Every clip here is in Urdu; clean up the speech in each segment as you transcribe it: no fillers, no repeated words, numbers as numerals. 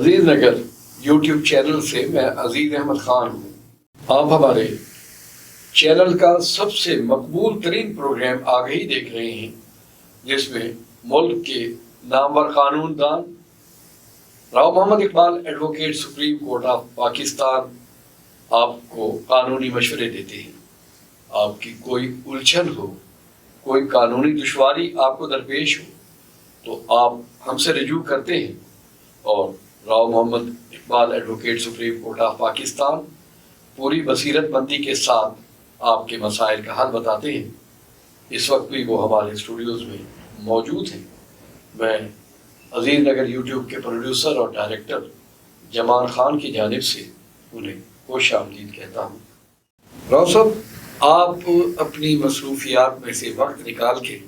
عزیز نگر یوٹیوب چینل سے میں عزیز احمد خان ہوں. آپ ہمارے چینل کا سب سے مقبول ترین پروگرام آگہی دیکھ رہے ہیں، جس میں ملک کے نامور قانون دان Rao Muhammad Iqbal advocate Supreme Court of Pakistan آپ کو قانونی مشورے دیتے ہیں. آپ کی کوئی الجھن ہو، کوئی قانونی دشواری آپ کو درپیش ہو تو آپ ہم سے رجوع کرتے ہیں اور Rao Muhammad Iqbal advocate Supreme Court of Pakistan پوری بصیرت مندی کے ساتھ آپ کے مسائل کا حل بتاتے ہیں. اس وقت بھی وہ ہمارے اسٹوڈیوز میں موجود ہیں. میں عزیز نگر یوٹیوب کے پروڈیوسر اور ڈائریکٹر جمان خان کی جانب سے انہیں خوش آمدید کہتا ہوں. راؤ صاحب، آپ اپنی مصروفیات میں سے وقت نکال کے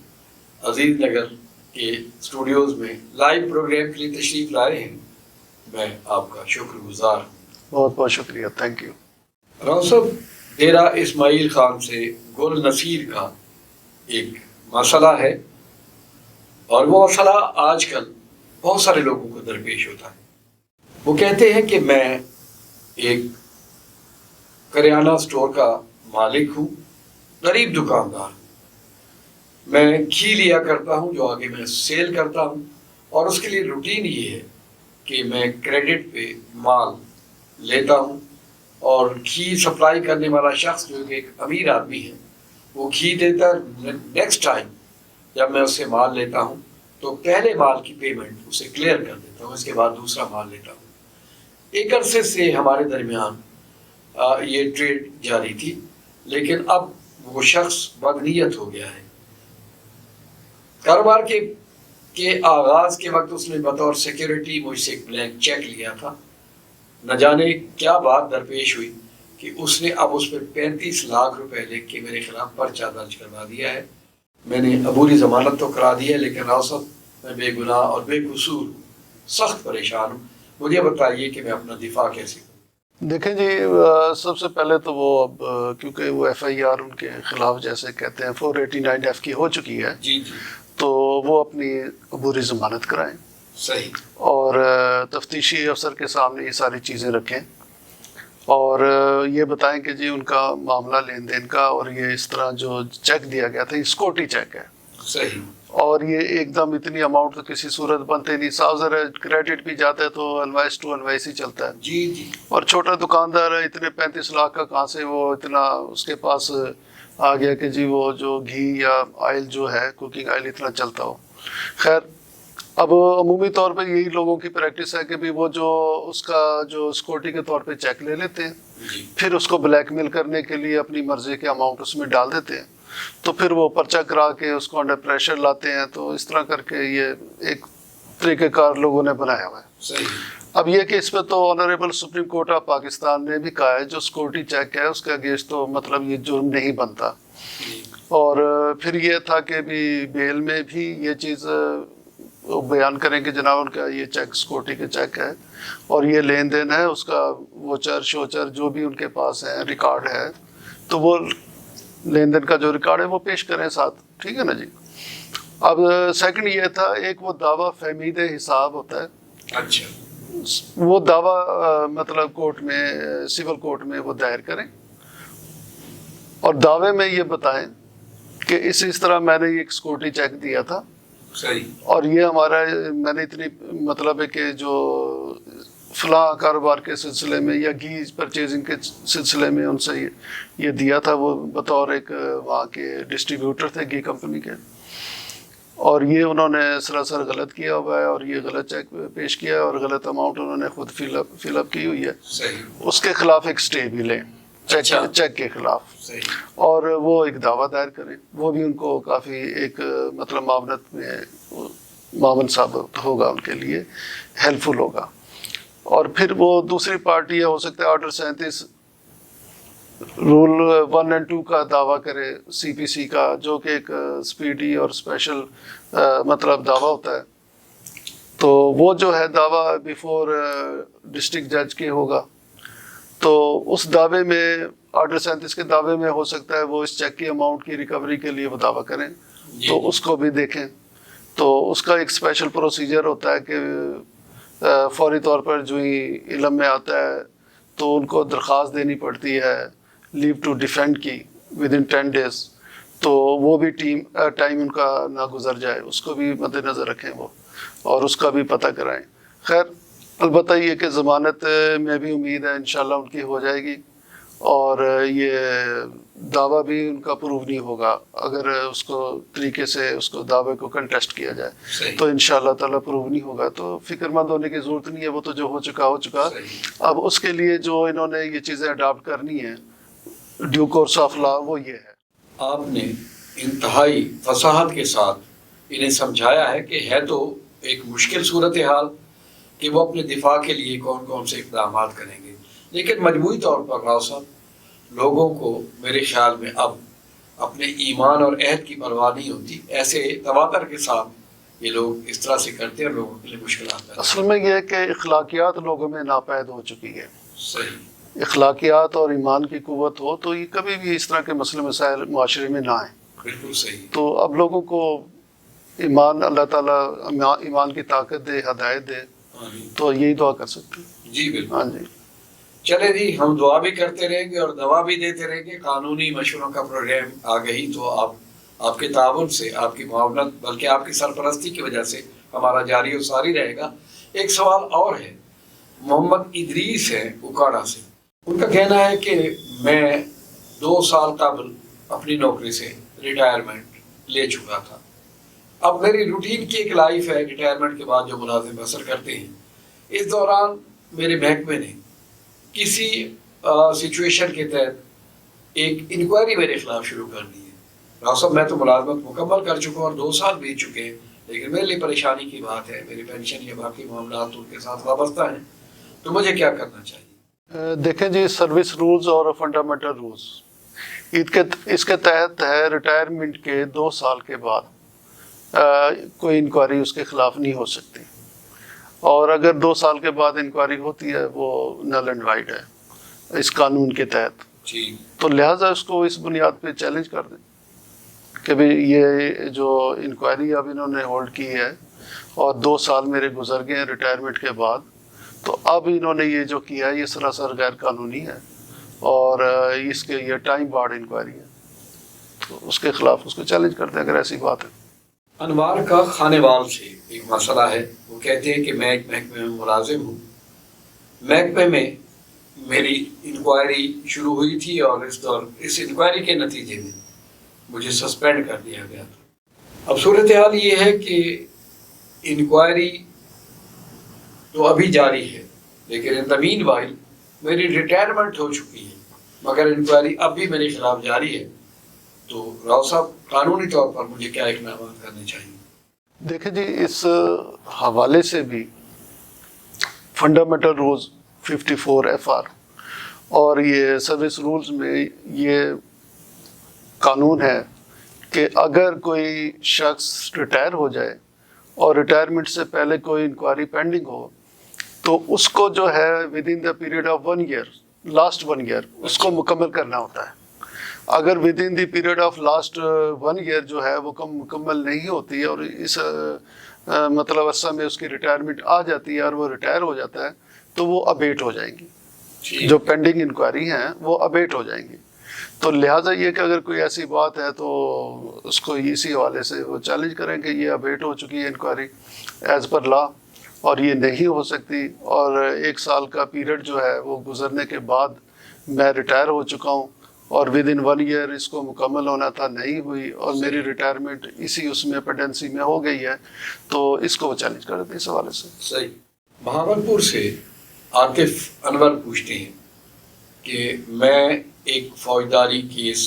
عزیز نگر کے اسٹوڈیوز میں لائیو پروگرام کے لیے تشریف لائے ہیں. میں آپ کا شکر گزار ہوں. بہت بہت شکریہ، تھینک یو. راؤ صاحب، ڈیرہ اسماعیل خان سے گل نصیر کا ایک مسئلہ ہے، اور وہ مسئلہ آج کل بہت سارے لوگوں کو درپیش ہوتا ہے. وہ کہتے ہیں کہ میں ایک کریانہ اسٹور کا مالک ہوں، غریب دکاندار ہوں. میں گھی لیا کرتا ہوں جو آگے میں سیل کرتا ہوں، اور اس کے لیے روٹین یہ ہے کہ میں کریڈٹ پہ مال لیتا ہوں، اور گھی سپلائی کرنے والا شخص جو ایک امیر آدمی ہے وہ گھی دیتا ہے. نیکسٹ ٹائم جب میں اس سے مال لیتا ہوں تو پہلے مال کی پیمنٹ اسے کلیئر کر دیتا ہوں، اس کے بعد دوسرا مال لیتا ہوں. ایک عرصے سے ہمارے درمیان یہ ٹریڈ جاری تھی، لیکن اب وہ شخص بدنیت ہو گیا ہے. کاروبار کے آغاز کے وقت اس نے بطور سیکیورٹی مجھ سے ایک بلینک چیک لیا تھا. نہ جانے کیا بات درپیش ہوئی کہ اس نے اب اس پہ 35 لاکھ روپے لکھ کے میرے خلاف پرچہ درج کروا دیا ہے. میں نے عبوری ضمانت تو کرا دی ہے، لیکن راؤ صاحب میں بے گناہ اور بے قصور ہوں، سخت پریشان ہوں. مجھے بتائیے کہ میں اپنا دفاع کیسے کروں. دیکھیں جی، سب سے پہلے تو وہ اب کیونکہ وہ ایف آئی آر ان کے خلاف جیسے کہتے ہیں 489 ایف کی ہو چکی ہے، جی تو وہ اپنی عبوری ضمانت کرائیں. صحیح. اور تفتیشی افسر کے سامنے یہ ساری چیزیں رکھیں اور یہ بتائیں کہ جی ان کا معاملہ لین دین کا، اور یہ اس طرح جو چیک دیا گیا تھا یہ سیکورٹی چیک ہے. صحیح. اور یہ ایک دم اتنی اماؤنٹ تو کسی صورت بنتے نہیں. ساؤزر ہے، کریڈٹ بھی جاتا ہے تو انوائس ٹو انوائس ہی چلتا ہے. جی. اور چھوٹا دکاندار ہے، اتنے 35 لاکھ کا کہاں سے وہ اتنا اس کے پاس آ گیا کہ جی وہ جو گھی یا آئل جو ہے کوکنگ آئل اتنا چلتا ہو. خیر، اب عمومی طور پہ یہی لوگوں کی پریکٹس ہے کہ بھی وہ جو اس کا جو سیکورٹی کے طور پہ چیک لے لیتے ہیں، پھر اس کو بلیک میل کرنے کے لیے اپنی مرضی کے اماؤنٹ اس میں ڈال دیتے ہیں، تو پھر وہ پرچہ کرا کے اس کو انڈر پریشر لاتے ہیں. تو اس طرح کر کے یہ ایک طریقہ کار لوگوں نے بنایا ہوا ہے. صحیح. اب یہ کہ اس پہ تو honourable supreme Court of Pakistan نے بھی کہا ہے جو سیکورٹی چیک ہے اس کے اگینسٹ تو مطلب یہ جرم نہیں بنتا. اور پھر یہ تھا کہ بھی بیل میں بھی یہ چیز بیان کریں کہ جناب ان کا یہ چیک سیکورٹی کے چیک ہے اور یہ لین دین ہے، اس کا ووچر شوچر جو بھی ان کے پاس ہے ریکارڈ ہے، تو وہ لین دین کا جو ریکارڈ ہے وہ پیش کریں ساتھ. ٹھیک ہے نا جی. اب سیکنڈ یہ تھا، ایک وہ دعویٰ فہمید حساب ہوتا ہے. اچھا. وہ دعویٰ مطلب کورٹ میں، سول کورٹ میں وہ دائر کریں اور دعوے میں یہ بتائیں کہ اس طرح میں نے ایک سیکورٹی چیک دیا تھا. صحیح. اور یہ ہمارا میں نے اتنی مطلب ہے کہ جو فلاں کاروبار کے سلسلے میں یا گھی پرچیزنگ کے سلسلے میں ان سے یہ دیا تھا، وہ بطور ایک وہاں کے ڈسٹریبیوٹر تھے گھی کمپنی کے، اور یہ انہوں نے سراسر غلط کیا ہوا ہے اور یہ غلط چیک پیش کیا ہے اور غلط اماؤنٹ انہوں نے خود فل اپ کی ہوئی ہے. صحیح. اس کے خلاف ایک سٹے بھی لیں چیک کے خلاف. صحیح. اور وہ ایک دعویٰ دائر کریں. وہ بھی ان کو کافی ایک مطلب معاونت میں معاون ثابت ہوگا، ان کے لیے ہیلپ فل ہوگا. اور پھر وہ دوسری پارٹی ہو سکتا ہے آرڈر 37 رول 1 اور 2 کا دعویٰ کرے، سی پی سی کا، جو کہ ایک اسپیڈی اور اسپیشل مطلب دعویٰ ہوتا ہے. تو وہ جو ہے دعویٰ بیفور ڈسٹرکٹ جج کے ہوگا. تو اس دعوے میں آرڈر 37 کے دعوے میں ہو سکتا ہے وہ اس چیک کی اماؤنٹ کی ریکوری کے لیے وہ دعویٰ کریں، تو اس کو بھی دیکھیں. تو اس کا ایک اسپیشل پروسیجر ہوتا ہے کہ فوری طور پر جو ہی علم میں آتا ہے تو ان کو درخواست دینی پڑتی ہے لیو ٹو ڈیفینڈ کی ود ان 10 days، تو وہ بھی ٹائم ان کا نہ گزر جائے، اس کو بھی مد نظر رکھیں وہ، اور اس کا بھی پتہ کرائیں۔ خیر البتہ یہ کہ ضمانت میں بھی امید ہے انشاءاللہ ان کی ہو جائے گی، اور یہ دعویٰ بھی ان کا پروو نہیں ہوگا اگر اس کو طریقے سے اس کو دعوے کو کنٹیسٹ کیا جائے، صحیح. تو انشاءاللہ تعالیٰ پروو نہیں ہوگا، تو فکر مند ہونے کی ضرورت نہیں ہے، وہ تو جو ہو چکا ہو چکا۔ صحیح. اب اس کے لیے جو انہوں نے یہ چیزیں اڈاپٹ کرنی ہیں ڈیو کورس آف لا، وہ یہ ہے۔ آپ نے انتہائی فصاحت کے ساتھ انہیں سمجھایا ہے کہ ہے تو ایک مشکل صورتحال کہ وہ اپنے دفاع کے لیے کون کون سے اقدامات کریں گے، لیکن مجموعی طور پر راؤ صاحب لوگوں کو میرے خیال میں اب اپنے ایمان اور عہد کی پرواہ نہیں ہوتی، ایسے تواتر کے ساتھ یہ لوگ اس طرح سے کرتے ہیں اور لوگوں کے لیے مشکلات پیدا اصل میں یہ ہے کہ اخلاقیات لوگوں میں ناپید ہو چکی ہے۔ صحیح، اخلاقیات اور ایمان کی قوت ہو تو یہ کبھی بھی اس طرح کے مسئلے مسائل معاشرے میں نہ آئیں۔ بالکل صحیح۔ تو اب لوگوں کو ایمان، اللہ تعالیٰ ایمان کی طاقت دے، ہدایت دے، آمین۔ تو یہی دعا کر سکتے ہیں۔ جی بالکل۔ ہاں جی، چلے جی، ہم دعا بھی کرتے رہیں گے اور دوا بھی دیتے رہیں گے۔ قانونی مشوروں کا پروگرام آگے ہی تو آپ کے تعاون سے، آپ کی معاونت، بلکہ آپ کی سرپرستی کی وجہ سے ہمارا جاری و ساری رہے گا۔ ایک سوال اور ہے، محمد ادریس ہے اکاڑا سے، ان کا کہنا ہے کہ میں 2 سال قبل اپنی نوکری سے ریٹائرمنٹ لے چکا تھا۔ اب میری روٹین کی ایک لائف ہے، ریٹائرمنٹ کے بعد جو ملازم بسر کرتے ہیں، اس دوران میرے محکمے نے کسی سچویشن کے تحت ایک انکوائری میرے خلاف شروع کر دی ہے۔ راؤ صاحب میں تو ملازمت مکمل کر چکا ہوں اور 2 سال بیت چکے ہیں، لیکن میرے لیے پریشانی کی بات ہے، میری پینشن یا باقی معاملات ان کے ساتھ وابستہ ہیں، تو مجھے کیا کرنا چاہیے؟ دیکھیں جی، سروس رولز اور فنڈامنٹل رولز اس کے تحت ہے ریٹائرمنٹ کے 2 سال کے بعد کوئی انکوائری اس کے خلاف نہیں ہو سکتی، اور اگر 2 سال کے بعد انکوائری ہوتی ہے وہ نل اینڈ وائڈ ہے اس قانون کے تحت۔ جی، تو لہٰذا اس کو اس بنیاد پہ چیلنج کر دیں کہ بھئی یہ جو انکوائری اب انہوں نے ہولڈ کی ہے اور 2 سال میرے گزر گئے ہیں ریٹائرمنٹ کے بعد، تو اب انہوں نے یہ جو کیا ہے یہ سراسر غیر قانونی ہے اور اس کے یہ ٹائم بارڈ انکوائری ہے، تو اس کے خلاف اس کو چیلنج کرتے ہیں اگر ایسی بات ہے۔ انوار کا خانے وال سے ایک مسئلہ ہے، وہ کہتے ہیں کہ میں ایک محکمے میں ملازم ہوں، محکمے میں میری انکوائری شروع ہوئی تھی اور اس انکوائری کے نتیجے میں مجھے سسپینڈ کر دیا گیا تھا۔ اب صورتحال یہ ہے کہ انکوائری تو ابھی جاری ہے، لیکن ان دا مین وائل میری ریٹائرمنٹ ہو چکی ہے، مگر انکوائری اب بھی میرے خلاف جاری ہے، تو راؤ صاحب قانونی طور پر مجھے کیا اقدامات کرنے چاہیے؟ دیکھیں جی، اس حوالے سے بھی فنڈامنٹل رولز 54 FR اور یہ سروس رولز میں یہ قانون ہے کہ اگر کوئی شخص ریٹائر ہو جائے اور ریٹائرمنٹ سے پہلے کوئی انکوائری پینڈنگ ہو تو اس کو جو ہے with in the period of 1 year، last 1 year اس کو مکمل کرنا ہوتا ہے۔ اگر with in the period of last 1 year جو ہے وہ مکمل نہیں ہوتی اور اس مطلب عرصہ میں اس کی ریٹائرمنٹ آ جاتی ہے اور وہ ریٹائر ہو جاتا ہے تو وہ ابیٹ ہو جائیں گی، جو پینڈنگ انکوائری ہیں وہ ابیٹ ہو جائیں گی۔ تو لہٰذا یہ کہ اگر کوئی ایسی بات ہے تو اس کو اسی حوالے سے وہ چیلنج کریں کہ یہ ابیٹ ہو چکی ہے انکوائری ایز پر لا اور یہ نہیں ہو سکتی، اور 1 سال کا پیریڈ جو ہے وہ گزرنے کے بعد میں ریٹائر ہو چکا ہوں اور ود ان 1 year اس کو مکمل ہونا تھا، نہیں ہوئی اور میری ریٹائرمنٹ اسی اس میں پینڈنسی میں ہو گئی ہے، تو اس کو وہ چیلنج کر دیتے ہیں اس حوالے سے۔ صحیح۔ بہاولپور سے عاطف انور پوچھتے ہیں کہ میں ایک فوجداری کیس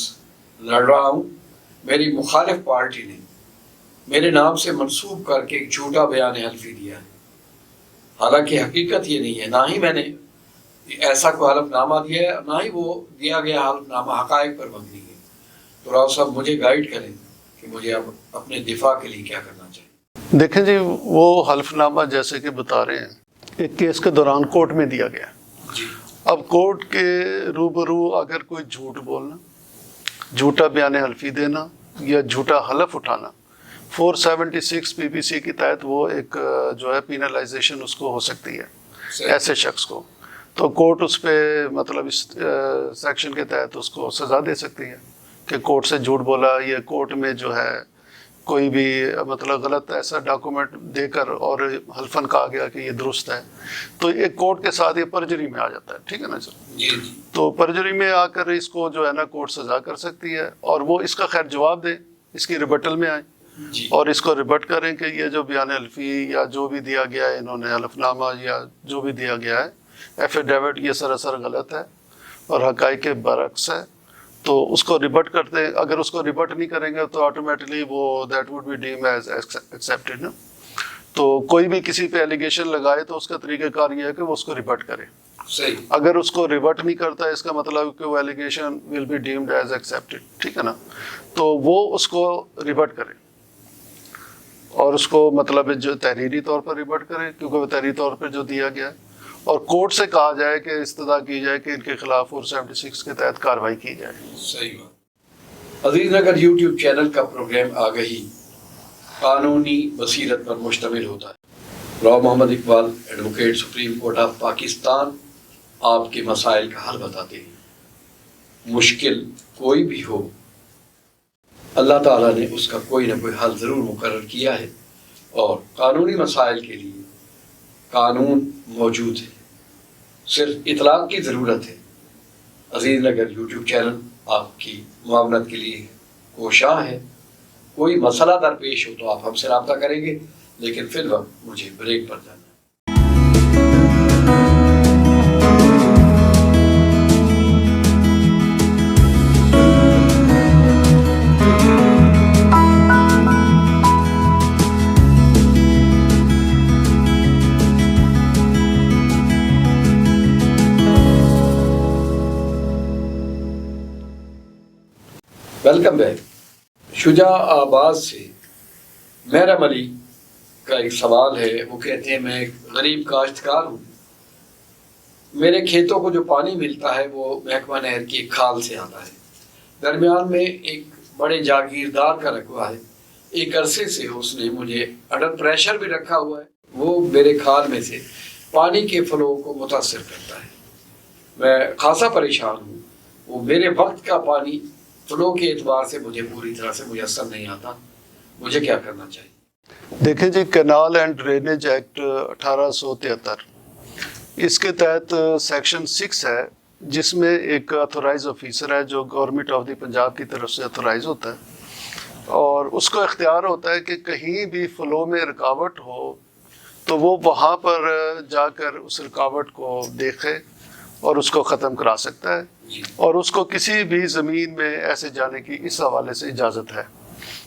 لڑ رہا ہوں، میری مخالف پارٹی نے میرے نام سے منسوب کر کے ایک جھوٹا بیان حلفی دیا ہے، حالانکہ حقیقت یہ نہیں ہے، نہ ہی میں نے ایسا کوئی حلف نامہ دیا ہے، نہ ہی وہ دیا گیا حلف نامہ حقائق پر مبنی ہے۔ تو راؤ صاحب مجھے گائیڈ کریں کہ مجھے اب اپنے دفاع کے لیے کیا کرنا چاہیے؟ دیکھیں جی، وہ حلف نامہ جیسے کہ بتا رہے ہیں ایک کیس کے دوران کورٹ میں دیا گیا، جی، اب کورٹ کے روبرو اگر کوئی جھوٹ بولنا، جھوٹا بیان حلفی دینا یا جھوٹا حلف اٹھانا 476 PPC کے تحت وہ ایک جو ہے پینلائزیشن اس کو ہو سکتی ہے ایسے شخص کو، تو کورٹ اس پہ مطلب اس سیکشن کے تحت اس کو سزا دے سکتی ہے کہ کورٹ سے جھوٹ بولا یا کورٹ میں جو ہے کوئی بھی مطلب غلط ایسا ڈاکومنٹ دے کر اور حلفاً کہا گیا کہ یہ درست ہے، تو ایک کورٹ کے ساتھ یہ پرجری میں آ جاتا ہے، ٹھیک ہے نا سر؟ تو پرجری میں آ کر اس کو جو ہے نا کورٹ سزا کر سکتی ہے، اور وہ اس کا خیر جواب دے، اس کی ریبٹل میں آئیں اور اس کو ریبٹ کریں کہ یہ جو بیان حلفی یا جو بھی دیا گیا ہے انہوں نے حلف نامہ یا جو بھی دیا گیا ہے ایفیڈیوٹ، یہ سراسر غلط ہے اور حقائق کے برعکس ہے، تو اس کو ریبٹ کرتے ہیں۔ اگر اس کو ریبٹ نہیں کریں گے تو آٹومیٹکلی وہ that would be deem as accepted نا۔ تو کوئی بھی کسی پہ ایلیگیشن لگائے تو اس کا طریقہ کار یہ ہے کہ وہ اس کو ریبٹ کرے، صحیح۔ اگر اس کو ریبٹ نہیں کرتا ہے اس کا مطلب کہ وہ allegation will be deemed as accepted, ٹھیک ہے نا؟ تو وہ اس کو ریبٹ کرے اور اس کو مطلب جو تحریری طور پر ریبٹ کرے، کیونکہ وہ تحریری طور پر جو دیا گیا ہے، اور کورٹ سے کہا جائے کہ استدعا کی جائے کہ ان کے خلاف 476 کے تحت کارروائی کی جائے۔ صحیح بات۔ عزیز نگر یوٹیوب چینل کا پروگرام آگہی قانونی بصیرت پر مشتمل ہوتا ہے۔ Rao Muhammad Iqbal advocate Supreme Court of Pakistan آپ کے مسائل کا حل بتاتے ہیں۔ مشکل کوئی بھی ہو، اللہ تعالیٰ نے اس کا کوئی نہ کوئی حل ضرور مقرر کیا ہے، اور قانونی مسائل کے لیے قانون موجود ہے، صرف اطلاق کی ضرورت ہے۔ عزیز نگر یوٹیوب چینل آپ کی معاونت کے لیے کوشاں ہے۔ کوئی مسئلہ درپیش ہو تو آپ ہم سے رابطہ کریں گے، لیکن فی الوقت مجھے بریک پر جانا ہے۔ Welcome back. شجاع آباد سے محرم علی کا ایک سوال ہے، وہ کہتے ہیں میں ایک غریب کاشتکار ہوں، میرے کھیتوں کو جو پانی ملتا ہے وہ محکمہ نہر کی ایک کھال سے آتا ہے، درمیان میں ایک بڑے جاگیردار کا رقبہ ہے، ایک عرصے سے اس نے مجھے انڈر پریشر بھی رکھا ہوا ہے، وہ میرے کھال میں سے پانی کے فلو کو متاثر کرتا ہے، میں خاصا پریشان ہوں، وہ میرے وقت کا پانی فلو کے اعتبار سے مجھے پوری طرح سے میسر نہیں آتا، مجھے کیا کرنا چاہیے؟ دیکھیں جی، کینال اینڈ ڈرینیج ایکٹ 1873 اس کے تحت سیکشن 6 ہے، جس میں ایک اتھورائز آفیسر ہے جو گورنمنٹ آف دی پنجاب کی طرف سے اتھورائز ہوتا ہے، اور اس کو اختیار ہوتا ہے کہ کہیں بھی فلو میں رکاوٹ ہو تو وہ وہاں پر جا کر اس رکاوٹ کو دیکھے اور اس کو ختم کرا سکتا ہے، اور اس کو کسی بھی زمین میں ایسے جانے کی اس حوالے سے اجازت ہے،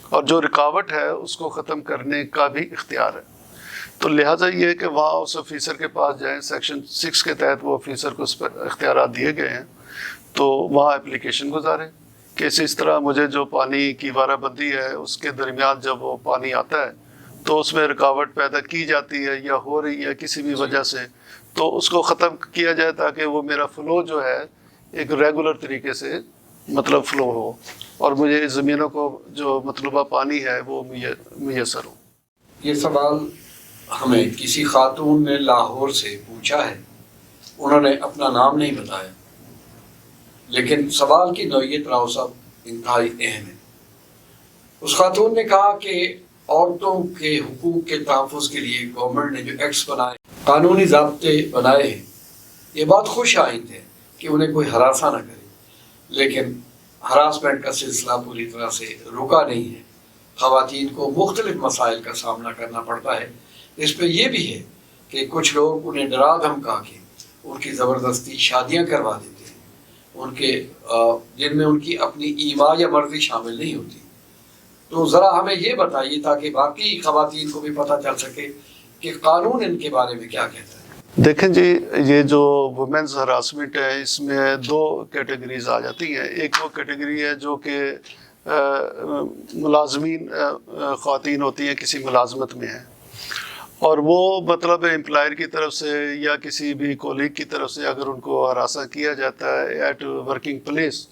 اور جو رکاوٹ ہے اس کو ختم کرنے کا بھی اختیار ہے۔ تو لہٰذا یہ ہے کہ وہاں اس آفیسر کے پاس جائیں، سیکشن 6 کے تحت وہ آفیسر کو اس پر اختیارات دیے گئے ہیں، تو وہاں اپلیکیشن گزاریں کہ اس طرح مجھے جو پانی کی وارہ بندی ہے اس کے درمیان جب وہ پانی آتا ہے تو اس میں رکاوٹ پیدا کی جاتی ہے یا ہو رہی ہے کسی بھی وجہ سے، تو اس کو ختم کیا جائے تاکہ وہ میرا فلو جو ہے ایک ریگولر طریقے سے مطلب فلو ہو، اور مجھے زمینوں کو جو مطلوبہ پانی ہے وہ میسر ہو۔ یہ سوال ہمیں کسی خاتون نے لاہور سے پوچھا ہے، انہوں نے اپنا نام نہیں بتایا، لیکن سوال کی نوعیت راؤ صاحب انتہائی اہم ہے۔ اس خاتون نے کہا کہ عورتوں کے حقوق کے تحفظ کے لیے گورنمنٹ نے جو ایکٹس بنائے، قانونی ضابطے بنائے ہیں، یہ بات خوش آئند ہے کہ انہیں کوئی ہراساں نہ کرے، لیکن ہراسمنٹ کا سلسلہ پوری طرح سے رکا نہیں ہے، خواتین کو مختلف مسائل کا سامنا کرنا پڑتا ہے۔ اس پہ یہ بھی ہے کہ کچھ لوگ انہیں ڈرا دھمکا کے ان کی زبردستی شادیاں کروا دیتے ہیں، ان کے جن میں ان کی اپنی ایما یا مرضی شامل نہیں ہوتی۔ تو ذرا ہمیں یہ بتائیے تاکہ باقی خواتین کو بھی پتہ چل سکے کہ قانون ان کے بارے میں کیا کہتا ہے۔ دیکھیں جی، یہ جو وومنز ہراسمنٹ ہے اس میں 2 کیٹیگریز آ جاتی ہیں۔ ایک وہ کیٹیگری ہے جو کہ ملازمین خواتین ہوتی ہیں، کسی ملازمت میں ہیں، اور وہ مطلب امپلائر کی طرف سے یا کسی بھی کولیگ کی طرف سے اگر ان کو ہراساں کیا جاتا ہے ایٹ ورکنگ پلیس،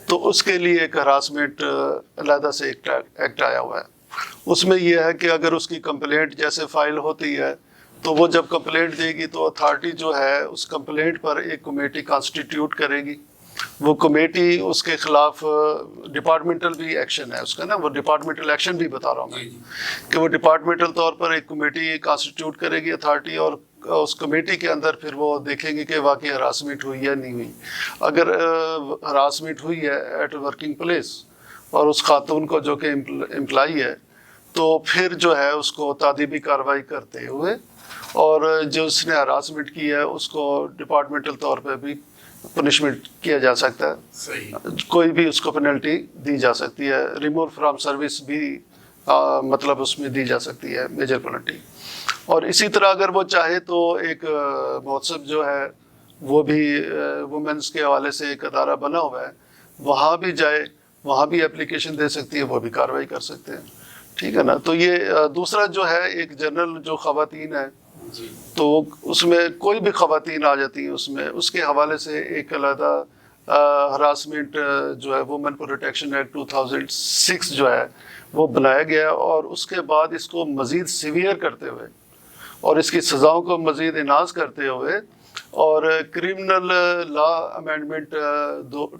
تو اس کے لیے ایک ہراسمنٹ علیحدہ سے ایکٹ آیا ہوا ہے، اس میں یہ ہے کہ اگر اس کی کمپلینٹ جیسے فائل ہوتی ہے تو وہ جب کمپلینٹ دے گی تو اتھارٹی جو ہے اس کمپلینٹ پر ایک کمیٹی کانسٹیٹیوٹ کرے گی. وہ کمیٹی اس کے خلاف ڈپارٹمنٹل بھی ایکشن ہے اس کا نا, وہ ڈپارٹمنٹل ایکشن بھی بتا رہا ہوں میں کہ وہ ڈپارٹمنٹل طور پر ایک کمیٹی کانسٹیٹیوٹ کرے گی اتھارٹی, اور اس کمیٹی کے اندر پھر وہ دیکھیں گے کہ واقعی ہراسمنٹ ہوئی یا نہیں ہوئی. اگر ہراسمنٹ ہوئی ہے ایٹ ورکنگ پلیس اور اس خاتون کو جو کہ امپلائی ہے, تو پھر جو ہے اس کو تادیبی کارروائی کرتے ہوئے اور جو اس نے ہراسمنٹ کی ہے اس کو ڈپارٹمنٹل طور پہ بھی پنشمنٹ کیا جا سکتا ہے. صحیح. کوئی بھی اس کو پینلٹی دی جا سکتی ہے, ریموو فرام سروس بھی مطلب اس میں دی جا سکتی ہے میجر پینلٹی. اور اسی طرح اگر وہ چاہے تو ایک مہذب جو ہے وہ بھی وومنس کے حوالے سے ایک ادارہ بنا ہوا ہے, وہاں بھی جائے, وہاں بھی اپلیکیشن دے سکتی ہے, وہ بھی کارروائی کر سکتے ہیں. ٹھیک ہے نا. تو یہ دوسرا جو ہے ایک جنرل جو خواتین ہے تو اس میں کوئی بھی خواتین آ جاتی ہیں اس میں, اس کے حوالے سے ایک علیحدہ ہراسمنٹ جو ہے وومن پروٹیکشن ایکٹ 2006 جو ہے وہ بنایا گیا, اور اس کے بعد اس کو مزید سیویئر کرتے ہوئے اور اس کی سزاؤں کو مزید انہانس کرتے ہوئے اور کرمنل لا امینڈمنٹ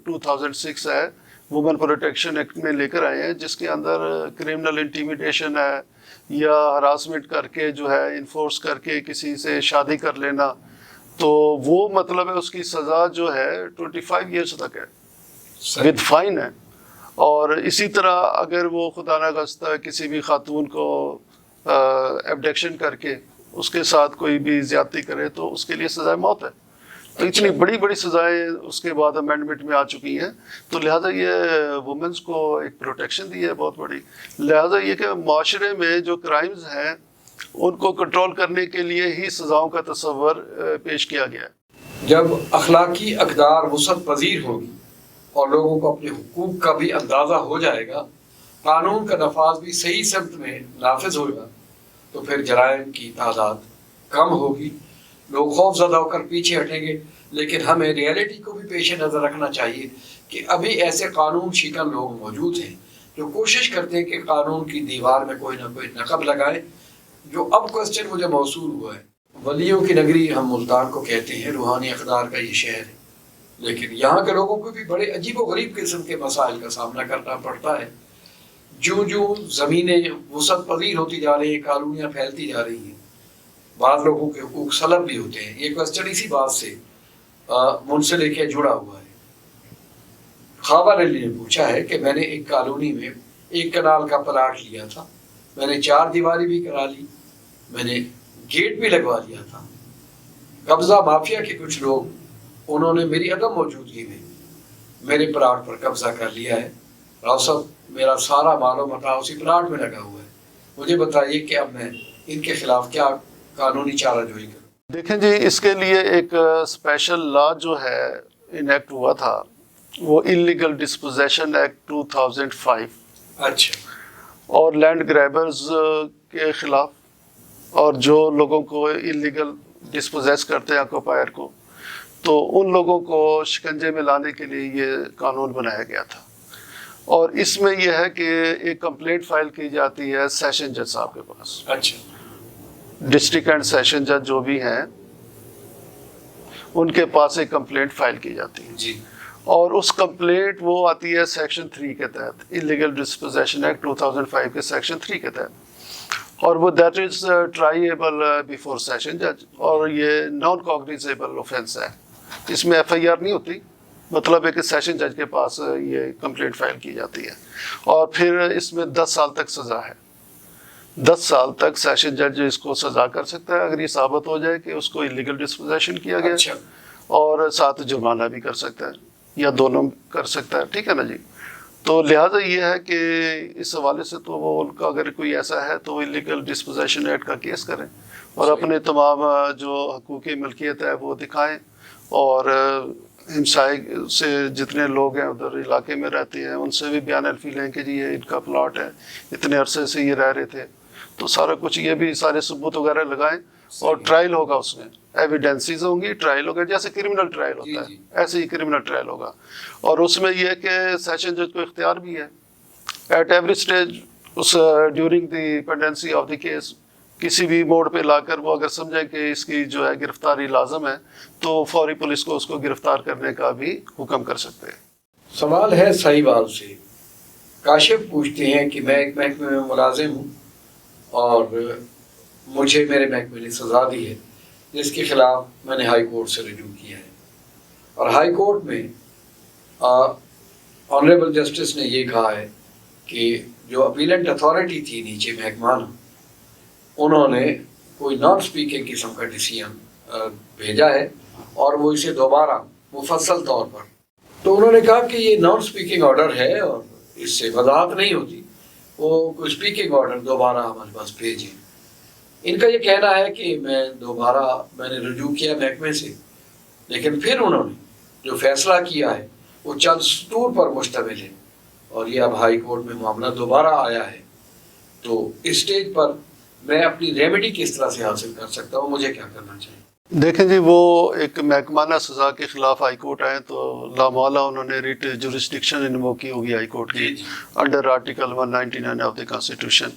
2006 ہے وومن پروٹیکشن ایکٹ میں لے کر آئے ہیں, جس کے اندر کرمنل انٹیمیڈیشن ہے یا ہراسمنٹ کر کے جو ہے انفورس کر کے کسی سے شادی کر لینا, تو وہ مطلب ہے اس کی سزا جو ہے 25 ایئرس تک ہے ود فائن ہے. اور اسی طرح اگر وہ خدا نخواستہ کسی بھی خاتون کو ایبڈکشن کر کے اس کے ساتھ کوئی بھی زیادتی کرے تو اس کے لیے سزائے موت ہے. تو اتنی بڑی بڑی سزائیں اس کے بعد امینڈمنٹ میں آ چکی ہیں, تو لہٰذا یہ وومنس کو ایک پروٹیکشن دی ہے بہت بڑی. لہٰذا یہ کہ معاشرے میں جو کرائمز ہیں ان کو کنٹرول کرنے کے لیے ہی سزاؤں کا تصور پیش کیا گیا ہے. جب اخلاقی اقدار وسعت پذیر ہوگی اور لوگوں کو اپنے حقوق کا بھی اندازہ ہو جائے گا, قانون کا نفاذ بھی صحیح سمت میں نافذ ہوگا, تو پھر جرائم کی تعداد کم ہوگی, لوگ خوف زدہ ہو کر پیچھے ہٹیں گے. لیکن ہمیں ریئلٹی کو بھی پیش نظر رکھنا چاہیے کہ ابھی ایسے قانون شکن لوگ موجود ہیں جو کوشش کرتے ہیں کہ قانون کی دیوار میں کوئی نہ کوئی نقب لگائے. جو اب کوسچن مجھے موصول ہوا ہے, ولیوں کی نگری ہم ملتان کو کہتے ہیں, روحانی اقدار کا یہ شہر ہے, لیکن یہاں کے لوگوں کو بھی بڑے عجیب و غریب قسم کے مسائل کا سامنا کرنا پڑتا ہے. جو زمینیں وسعت پذیر ہوتی جا رہی ہیں, کالونیاں پھیلتی جا رہی ہیں, بعض لوگوں کے حقوق سلب بھی ہوتے ہیں. یہ کوسچن اسی بات سے منسلک ہے, جڑا ہوا ہے. خوابہ علی نے پوچھا ہے کہ میں نے ایک کالونی میں 1 کنال کا پلاٹ لیا تھا, میں نے 4 دیواری بھی کرا لی, میں نے گیٹ بھی لگوا لیا تھا. قبضہ مافیا کے کچھ لوگ, انہوں نے میری عدم موجودگی میں میرے پلاٹ پر قبضہ کر لیا ہے. راؤ صاحب, میرا سارا مال و متاع اسی پلاٹ میں لگا ہوا ہے, مجھے بتائیے کہ اب میں ان کے خلاف کیا قانونی چارہ جوئی کروں. دیکھیں جی, اس کے لیے ایک اسپیشل لا جو ہے انیکٹ ہوا تھا, وہ انلیگل ڈسپوزیشن ایکٹ 2005. اچھا. اور لینڈ گریبرز کے خلاف, اور جو لوگوں کو انلیگل ڈسپوزیس کرتے ہیں آکوپائر کو, تو ان لوگوں کو شکنجے میں لانے کے لیے یہ قانون بنایا گیا تھا. اور اس میں یہ ہے کہ ایک کمپلینٹ فائل کی جاتی ہے سیشن جج صاحب کے پاس. اچھا. ڈسٹرکٹ اینڈ سیشن جج جو بھی ہیں ان کے پاس ایک کمپلینٹ فائل کی جاتی ہے جی. اور اس کمپلینٹ وہ آتی ہے سیکشن 3 کے تحت, انلیگل ڈسپوزیشن ایکٹ 2005 کے سیکشن 3 کے تحت, اور وہ دیٹ از ٹرائیبل بیفور سیشن جج, اور یہ نان کوگنیزیبل اوفینس ہے. اس میں ایف آئی آر نہیں ہوتی, مطلب ہے کہ سیشن جج کے پاس یہ کمپلینٹ فائل کی جاتی ہے, اور پھر اس میں 10 سال تک سزا ہے. 10 سال تک سیشن جج اس کو سزا کر سکتا ہے اگر یہ ثابت ہو جائے کہ اس کو انلیگل ڈسپوزیشن کیا گیا. اچھا. اور ساتھ جرمانہ بھی کر سکتا ہے یا دونوں کر سکتا ہے. ٹھیک ہے نا جی. تو لہٰذا یہ ہے کہ اس حوالے سے تو وہ ان کا اگر کوئی ایسا ہے تو انلیگل ڈسپوزیشن ایکٹ کا کیس کریں اور اپنے تمام جو حقوقی ملکیت ہے وہ دکھائیں, اور ہمسائے سے جتنے لوگ ہیں ادھر علاقے میں رہتے ہیں ان سے بھی بیان الفی لیں کہ جی یہ ان کا پلاٹ ہے, اتنے عرصے سے یہ رہ رہے تھے, تو سارا کچھ یہ بھی سارے ثبوت وغیرہ لگائیں, اور ٹرائل ہوگا, اس میں ایویڈنسز ہوں گی, ٹرائل ہوگا, جیسے کرمنل ٹرائل ہوتا ہے ایسے ہی کرمنل ٹرائل ہوگا. اور اس میں یہ کہ سیشن جج کو اختیار بھی ہے ایٹ ایوری اسٹیج اس during the pendency of the case کسی بھی موڑ پہ لا کر وہ اگر سمجھیں کہ اس کی جو ہے گرفتاری لازم ہے تو فوری پولیس کو اس کو گرفتار کرنے کا بھی حکم کر سکتے ہیں۔ سوال ہے سہیوال سے، کاشف پوچھتے ہیں کہ میں ایک محکمے میں ملازم ہوں اور مجھے میرے محکمے نے سزا دی ہے جس کے خلاف میں نے ہائی کورٹ سے رجوع کیا ہے، اور ہائی کورٹ میں آنریبل جسٹس نے یہ کہا ہے کہ جو اپیلنٹ اتھارٹی تھی نیچے محکمہ انہوں نے کوئی نان اسپیکنگ قسم کا ڈیسیژن بھیجا ہے اور وہ اسے دوبارہ مفصل طور پر، تو انہوں نے کہا کہ یہ نان اسپیکنگ آرڈر ہے اور اس سے وضاحت نہیں ہوتی، وہ کوئی اسپیکنگ آرڈر دوبارہ ہمارے پاس بھیجیں۔ ان کا یہ کہنا ہے کہ میں نے رجوع کیا محکمے سے، لیکن پھر انہوں نے جو فیصلہ کیا ہے وہ چند سطور پر مشتمل ہے اور یہ اب ہائی کورٹ میں معاملہ دوبارہ آیا ہے، تو اس سٹیج پر میں اپنی ریمیڈی کس طرح سے حاصل کر سکتا ہوں، مجھے کیا کرنا چاہیے؟ دیکھیں جی، وہ ایک محکمانہ سزا کے خلاف ہائی کورٹ آئے تو لامحالہ انہوں نے ریٹ جورسڈکشن انوو کی ہوگی ہائی کورٹ کی under article 199 of the constitution,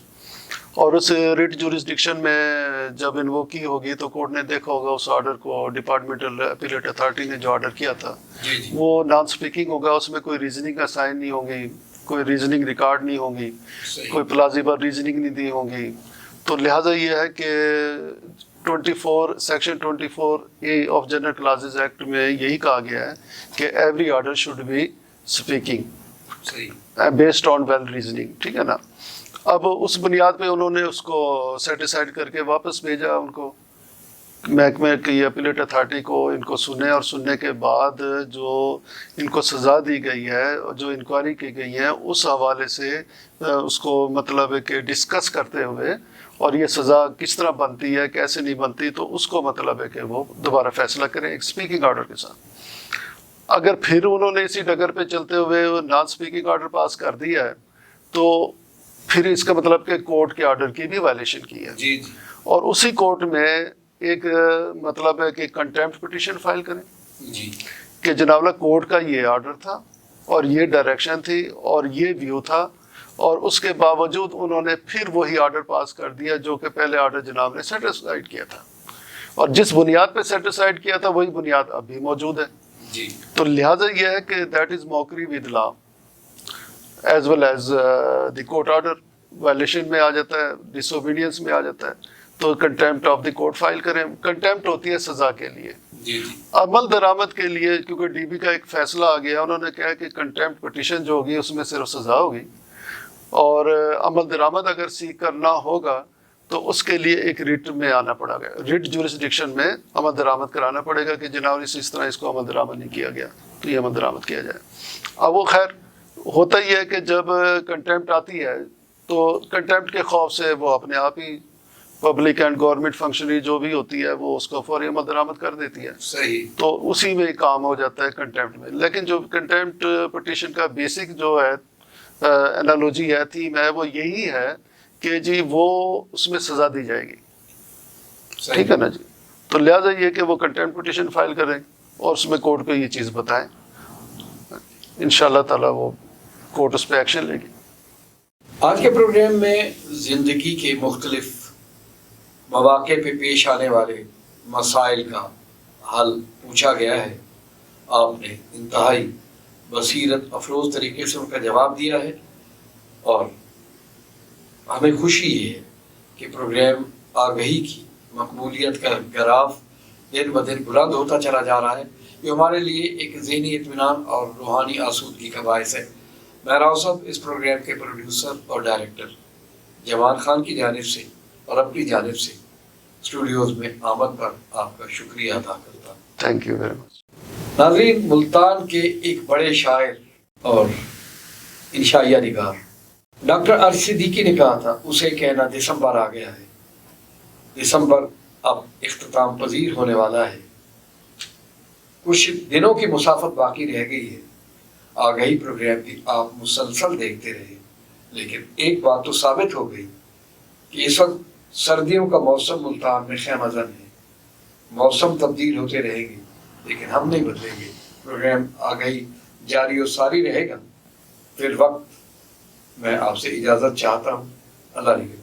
اور اس ریٹ جورسڈکشن میں جب انوو کی ہوگی تو کورٹ نے دیکھا ہوگا اس آرڈر کو، ڈپارٹمنٹل اپیلیٹ اتھارٹی نے جو آرڈر کیا تھا وہ نان اسپیکنگ ہوگا، اس میں کوئی ریزننگ اسائن نہیں ہوگی، کوئی ریزننگ ریکارڈ نہیں ہوگی، کوئی پلازیبل ریزننگ نہیں دی ہوگی، تو لہٰذا یہ ہے کہ section 24A of general clauses act میں یہی کہا گیا ہے کہ every order should be speaking based on well reasoning, ٹھیک ہے نا۔ اب اس بنیاد پہ انہوں نے اس کو سیٹیسفائڈ کر کے واپس بھیجا ان کو محکمہ کی اپیلیٹ اتھارٹی کو، ان کو سنے، اور سننے کے بعد جو ان کو سزا دی گئی ہے، جو انکوائری کی گئی ہے، اس حوالے سے اس کو مطلب ہے کہ ڈسکس کرتے ہوئے اور یہ سزا کس طرح بنتی ہے کیسے نہیں بنتی، تو اس کو مطلب ہے کہ وہ دوبارہ فیصلہ کریں ایک اسپیکنگ آرڈر کے ساتھ۔ اگر پھر انہوں نے اسی ڈگر پہ چلتے ہوئے نان اسپیکنگ آرڈر پاس کر دیا ہے تو پھر اس کا مطلب کہ کورٹ کے آرڈر کی بھی وائلیشن کی ہے، جی اور اسی کورٹ میں ایک مطلب ہے کہ کنٹیمپٹ پٹیشن فائل کریں جی کہ جناب اللہ کورٹ کا یہ آرڈر تھا اور یہ ڈائریکشن تھی اور یہ ویو تھا، اور اس کے باوجود انہوں نے پھر وہی آرڈر پاس کر دیا جو کہ پہلے آرڈر جناب نے سیٹسفائڈ کیا تھا، اور جس بنیاد پہ سیٹسفائڈ کیا تھا وہی بنیاد اب بھی موجود ہے جی۔ تو لہٰذا یہ ہے کہ that is mockery with law as well as the court order, violation میں آ جاتا ہے، ڈس اوبیڈینس میں آ جاتا ہے، تو contempt of the court file کریں۔ کنٹیمپٹ ہوتی ہے سزا کے لیے، جی جی عمل درآمد کے لیے کیونکہ ڈی بی کا ایک فیصلہ آ گیا، انہوں نے کہا کہ کنٹیمپٹ پٹیشن جو ہوگی اس میں صرف سزا ہوگی، اور عمل درآمد اگر سیکھ کرنا ہوگا تو اس کے لیے ایک ریٹ میں آنا پڑا گا، ریٹ جورسڈکشن میں عمل درآمد کرانا پڑے گا کہ جناب اس طرح اس کو عمل درآمد نہیں کیا گیا تو یہ عمل درآمد کیا جائے۔ اب وہ خیر ہوتا ہی ہے کہ جب کنٹیمپٹ آتی ہے تو کنٹیمپٹ کے خوف سے وہ اپنے آپ ہی پبلک اینڈ گورنمنٹ فنکشنری جو بھی ہوتی ہے وہ اس کو فوری عمل درآمد کر دیتی ہے، صحیح، تو اسی میں کام ہو جاتا ہے کنٹیمپٹ میں۔ لیکن جو کنٹیمپٹ پٹیشن کا بیسک جو ہے انالوجی ہے، تھیم ہے، وہ یہی ہے کہ جی وہ اس میں سزا دی جائے گی، ٹھیک ہے نا جی۔ تو لہٰذا یہ کہ وہ کنٹیمپٹ پٹیشن فائل کریں اور اس میں کورٹ کو یہ چیز بتائیں، انشاءاللہ تعالیٰ وہ کورٹ اس پہ ایکشن لے گی۔ آج کے پروگرام میں زندگی کے مختلف مواقع پہ پیش آنے والے مسائل کا حل پوچھا گیا ہے، آپ نے انتہائی بصیرت افروز طریقے سے ان کا جواب دیا ہے، اور ہمیں خوشی یہ ہے کہ پروگرام آگہی کی مقبولیت کا گراف دن بدن بلند ہوتا چلا جا رہا ہے، جو ہمارے لیے ایک ذہنی اطمینان اور روحانی آسودگی کا باعث ہے۔ میں راؤ صاحب اس پروگرام کے پروڈیوسر اور ڈائریکٹر جوان خان کی جانب سے اور اپنی جانب سے اسٹوڈیوز میں آمد پر آپ کا شکریہ ادا کرتا ہوں۔ Thank you very much. ناظرین، ملتان کے ایک بڑے شاعر اور انشائیہ نگار ڈاکٹر ارشد صدیقی نے کہا تھا، اسے کہنا دسمبر آ گیا ہے۔ دسمبر اب اختتام پذیر ہونے والا ہے، کچھ دنوں کی مسافت باقی رہ گئی ہے۔ آگہی پروگرام کی آپ مسلسل دیکھتے رہے، لیکن ایک بات تو ثابت ہو گئی کہ اس وقت سردیوں کا موسم ملتان میں خیمہ زن ہے۔ موسم تبدیل ہوتے رہیں گے لیکن ہم نہیں بدلیں گے۔ پروگرام آگہی جاری و ساری رہے گا، پھر وقت میں آپ سے اجازت چاہتا ہوں. اللہ نگہبان.